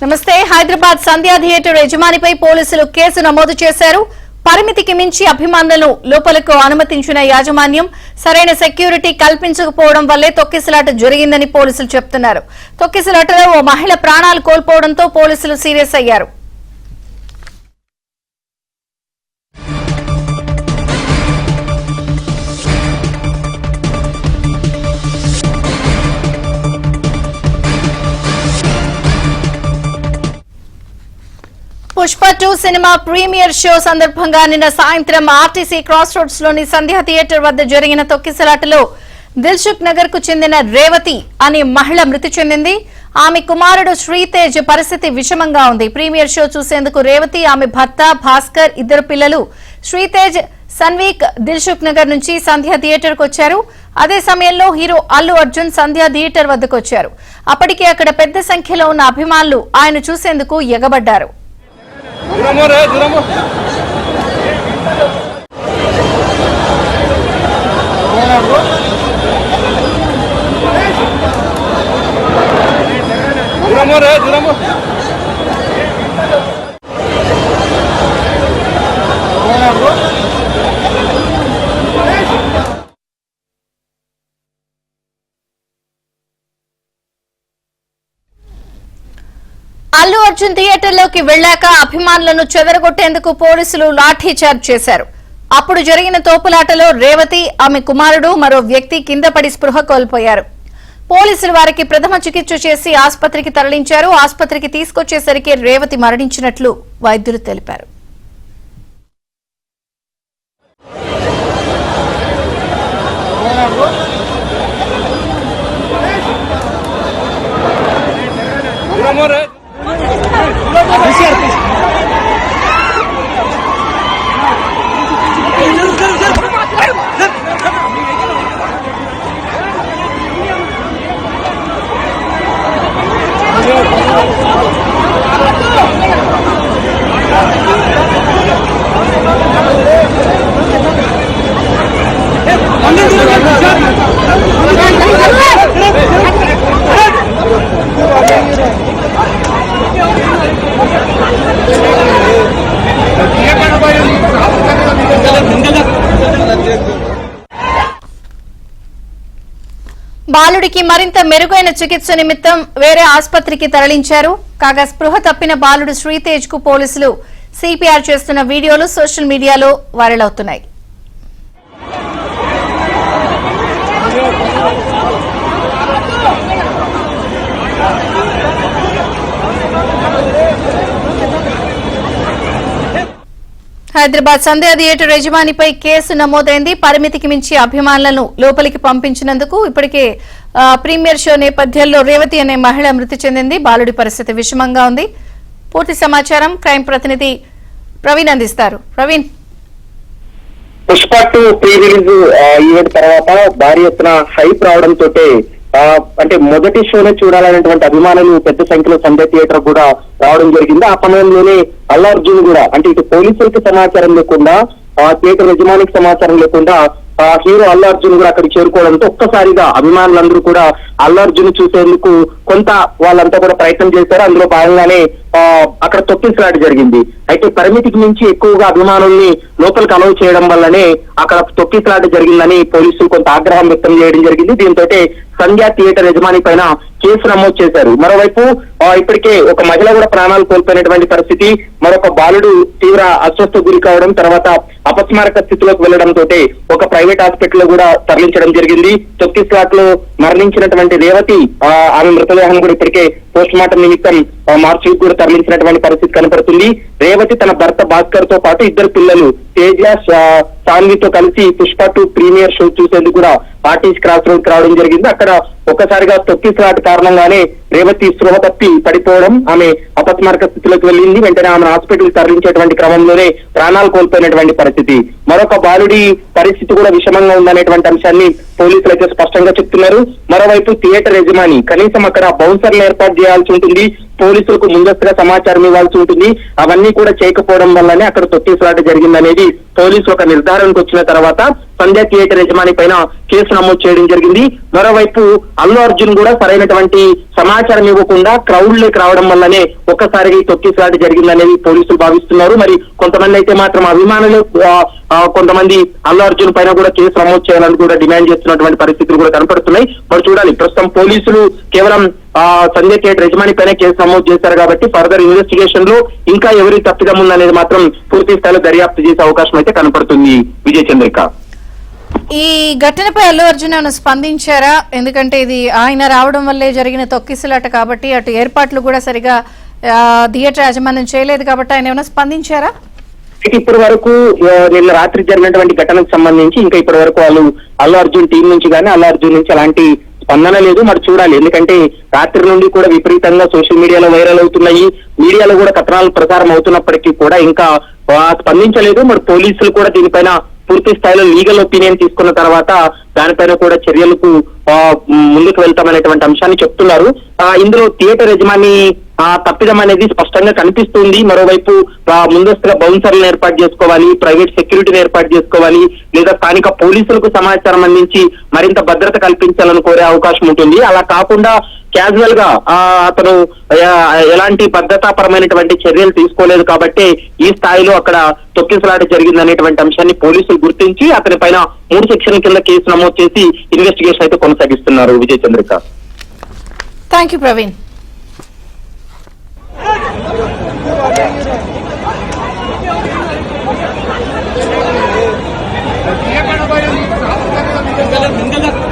నమస్తే. హైదరాబాద్ సంధ్యా థియేటర్ యజమానిపై పోలీసులు కేసు నమోదు చేశారు. పరిమితికి మించి అభిమానులను లోపలకు అనుమతించిన యాజమాన్యం సరైన సెక్యూరిటీ కల్పించకపోవడం వల్లే తొక్కిసలాట జరిగిందని పోలీసులు చెబుతున్నారు. తొక్కిసలాటలో ఓ మహిళ ప్రాణాలు కోల్పోవడంతో పోలీసులు సీరియస్ అయ్యారు. పుష్ప 2 సినిమా ప్రీమియర్ షో సందర్భంగా నిన్న సాయంత్రం ఆర్టీసీ క్రాస్ రోడ్స్ లోని సంధ్యా థియేటర్ వద్ద జరిగిన తొక్కిసలాటలో దిల్సుఖ్ నగర్ కు చెందిన రేవతి అనే మహిళ మృతి చెందింది. ఆమె కుమారుడు శ్రీతేజ్ పరిస్థితి విషమంగా ఉంది. ప్రీమియర్ షో చూసేందుకు రేవతి, ఆమె భర్త భాస్కర్, ఇద్దరు పిల్లలు శ్రీతేజ్, సన్వీక్ దిల్సుఖ్ నగర్ నుంచి సంధ్యా థియేటర్ కు వచ్చారు. అదే సమయంలో హీరో అల్లు అర్జున్ సంధ్యా థియేటర్ వద్దకు వచ్చారు. అప్పటికే అక్కడ పెద్ద సంఖ్యలో ఉన్న అభిమానులు ఆయన చూసేందుకు ఎగబడ్డారు. అల్లు అర్జున్ థియేటర్లోకి వెళ్లాక అభిమానులను చెదరగొట్టేందుకు పోలీసులు లాఠీ చార్జ్ చేశారు. అప్పుడు జరిగిన తోపులాటలో రేవతి, ఆమె కుమారుడు, మరో వ్యక్తి కింద పడి స్పృహ కోల్పోయారు. పోలీసులు వారికి ప్రథమ చికిత్స చేసి ఆసుపత్రికి తరలించారు. ఆసుపత్రికి తీసుకొచ్చేసరికి రేవతి మరణించినట్లు వైద్యులు తెలిపారు. బాలుడికి మరింత మెరుగైన చికిత్స నిమిత్తం వేరే ఆసుపత్రికి తరలించారు. కాగా స్పృహ తప్పిన బాలుడు శ్రీతేజ్ కు పోలీసులు సిపిఆర్ చేస్తున్న వీడియోలు సోషల్ మీడియాలో వైరల్ అవుతున్నాయి. హైదరాబాద్ సంధ్యా థియేటర్ యజమానిపై కేసు నమోదైంది. పరిమితికి మించి అభిమానులను లోపలికి పంపించినందుకు ఇప్పటికే ప్రీమియర్ షో నేపథ్యంలో రేవతి అనే మహిళ మృతి చెందింది. బాలుడి పరిస్థితి విషమంగా ఉంది. పూర్తి సమాచారం క్రైమ్ ప్రతినిధి ప్రవీణ్ అందిస్తారు. Praveen, Pushpa 2 pre release event తర్వాత భారీ ఎత్తున హైప్ రావడంతో అంటే మొదటి షోనే చూడాలనేటువంటి అభిమానులు పెద్ద సంఖ్యలో సంధ్యా థియేటర్ కూడా రావడం జరిగింది. ఆ సమయంలోనే అల్లు అర్జున్ కూడా అంటే ఇటు పోలీసులకి సమాచారం లేకుండా, థియేటర్ యజమానికి సమాచారం లేకుండా హీరో అల్లు అర్జున్ కూడా అక్కడికి చేరుకోవడంతో ఒక్కసారిగా అభిమానులందరూ కూడా అల్లు అర్జున్ చూసేందుకు కొంత వాళ్ళంతా కూడా ప్రయత్నం చేశారు. అందులో భాగంగానే అక్కడ తొక్కిసలాట జరిగింది. అయితే పరిమితికి మించి ఎక్కువగా అభిమానుల్ని లోపలికి అలౌ చేయడం వల్లనే అక్కడ తొక్కిసలాట జరిగిందని పోలీసులు కొంత ఆగ్రహం వ్యక్తం చేయడం జరిగింది. దీంతో సంధ్యా థియేటర్ యజమాని పైన కేసు నమోదు చేశారు. మరోవైపు ఇప్పటికే ఒక మహిళ కూడా ప్రాణాలు కోల్పోయినటువంటి పరిస్థితి, మరొక బాలుడు తీవ్ర అస్వస్థ గురి కావడం, తర్వాత అపస్మారక స్థితిలోకి వెళ్లడంతో ఒక ప్రైవేట్ హాస్పిటల్ లో కూడా తరలించడం జరిగింది. తొక్కిసలాట్ లో మరణించినటువంటి రేవతి ఆమె మృతదేహం కూడా ఇప్పటికే పోస్ట్ మార్టం నిమిత్తం మార్చికి కూడా తరలించినటువంటి పరిస్థితి కనపడుతుంది. రేవతి తన భర్త భాస్కర్ తో పాటు ఇద్దరు పిల్లలు తేజ, సాన్వితో కలిసి పుష్ప 2 ప్రీమియర్ షో చూసేందుకు కూడా ఆర్టీసీ క్రాస్ రోడ్ రావడం జరిగింది. అక్కడ ఒక్కసారిగా తొక్కిసలాట కారణంగానే రేవతి స్పృహ తప్పి పడిపోవడం, ఆమె అపస్మారక స్థితిలోకి వెళ్ళింది. వెంటనే ఆమె హాస్పిటల్ తరలించేటువంటి క్రమంలోనే ప్రాణాలు కోల్పోయినటువంటి పరిస్థితి. మరొక బాలుడి పరిస్థితి కూడా విషమంగా ఉందనేటువంటి అంశాన్ని పోలీసులు అయితే స్పష్టంగా చెప్తున్నారు. మరోవైపు థియేటర్ యజమాని కనీసం అక్కడ బౌన్సర్లు ఏర్పాటు చేయాల్సి ఉంటుంది, పోలీసులకు ముందస్తుగా సమాచారం ఇవ్వాల్సి ఉంటుంది. అవన్నీ కూడా చేయకపోవడం వల్లనే అక్కడ తొక్కిసలాట జరిగిందనేది పోలీసులు ఒక నిర్ధారణ నిర్ధారణకు వచ్చిన తర్వాత సంధ్య థియేటర్ యజమాని పైన కేసు నమోదు చేయడం జరిగింది. మరోవైపు అల్లు అర్జున్ కూడా సరైనటువంటి సమాచారం ఇవ్వకుండా క్రౌడ్ లేకి రావడం వల్లనే ఒక్కసారిగా తొక్కిసలాట జరిగిందనేది పోలీసులు భావిస్తున్నారు. మరి కొంతమంది అయితే మాత్రం అభిమానులు కొంతమంది అల్లు అర్జున్ పైన కూడా కేసు నమోదు చేయాలని కూడా డిమాండ్ చేస్తున్నటువంటి పరిస్థితులు కూడా కనపడుతున్నాయి. మరి చూడాలి, ప్రస్తుతం పోలీసులు కేవలం సంధ్య థియేటర్ యజమాని పైన కేసు నమోదు చేశారు కాబట్టి ఫర్దర్ ఇన్వెస్టిగేషన్ లో ఇంకా ఎవరి తప్పిదం ఉందనేది మాత్రం పూర్తి స్థాయిలో దర్యాప్తు చేసే అవకాశం అయితే కనపడుతుంది. విజయ్ చంద్రిక, ఈ ఘటనపై అల్లు అర్జున్ ఏమైనా స్పందించారా? ఎందుకంటే ఇది ఆయన రావడం వల్లే జరిగిన తొక్కిసలాట కాబట్టి అటు ఏర్పాట్లు కూడా సరిగా థియేటర్ యాజమాన్యం చేయలేదు కాబట్టి ఆయన ఏమైనా స్పందించారా? ఇప్పటి వరకు నిన్న రాత్రి జరిగినటువంటి ఘటనకు సంబంధించి ఇంకా ఇప్పటి వరకు వాళ్ళు అల్లు అర్జున్ టీం నుంచి కానీ అల్లు అర్జున్ నుంచి అలాంటి స్పందన లేదు. మరి చూడాలి, ఎందుకంటే రాత్రి నుండి కూడా విపరీతంగా సోషల్ మీడియాలో వైరల్ అవుతున్నాయి, మీడియాలో కూడా కథనాలు ప్రసారం అవుతున్నప్పటికీ కూడా ఇంకా స్పందించలేదు. మరి పోలీసులు కూడా దీనిపైన పూర్తి స్థాయిలో లీగల్ ఒపీనియన్ తీసుకున్న తర్వాత దానిపైన కూడా చర్యలకు ముందుకు వెళ్తామనేటువంటి అంశాన్ని చెప్తున్నారు. ఇందులో థియేటర్ యజమాని తప్పిదం అనేది స్పష్టంగా కనిపిస్తుంది. మరోవైపు ముందస్తుగా బౌన్సర్లను ఏర్పాటు చేసుకోవాలి, ప్రైవేట్ సెక్యూరిటీని ఏర్పాటు చేసుకోవాలి, లేదా స్థానిక పోలీసులకు సమాచారం అందించి మరింత భద్రత కల్పించాలని కోరే అవకాశం ఉంటుంది. అలా కాకుండా క్యాజువల్ గా అతను ఎలాంటి భద్రతాపరమైనటువంటి చర్యలు తీసుకోలేదు కాబట్టి ఈ స్థాయిలో అక్కడ తొక్కిసలాట జరిగిందనేటువంటి అంశాన్ని పోలీసులు గుర్తించి అతని పైన 3 సెక్షన్ల కింద కేసు నమోదు చేసి ఇన్వెస్టిగేషన్ అయితే కొనసాగిస్తున్నారు. Vijay Chandrika, thank you Praveen. mingle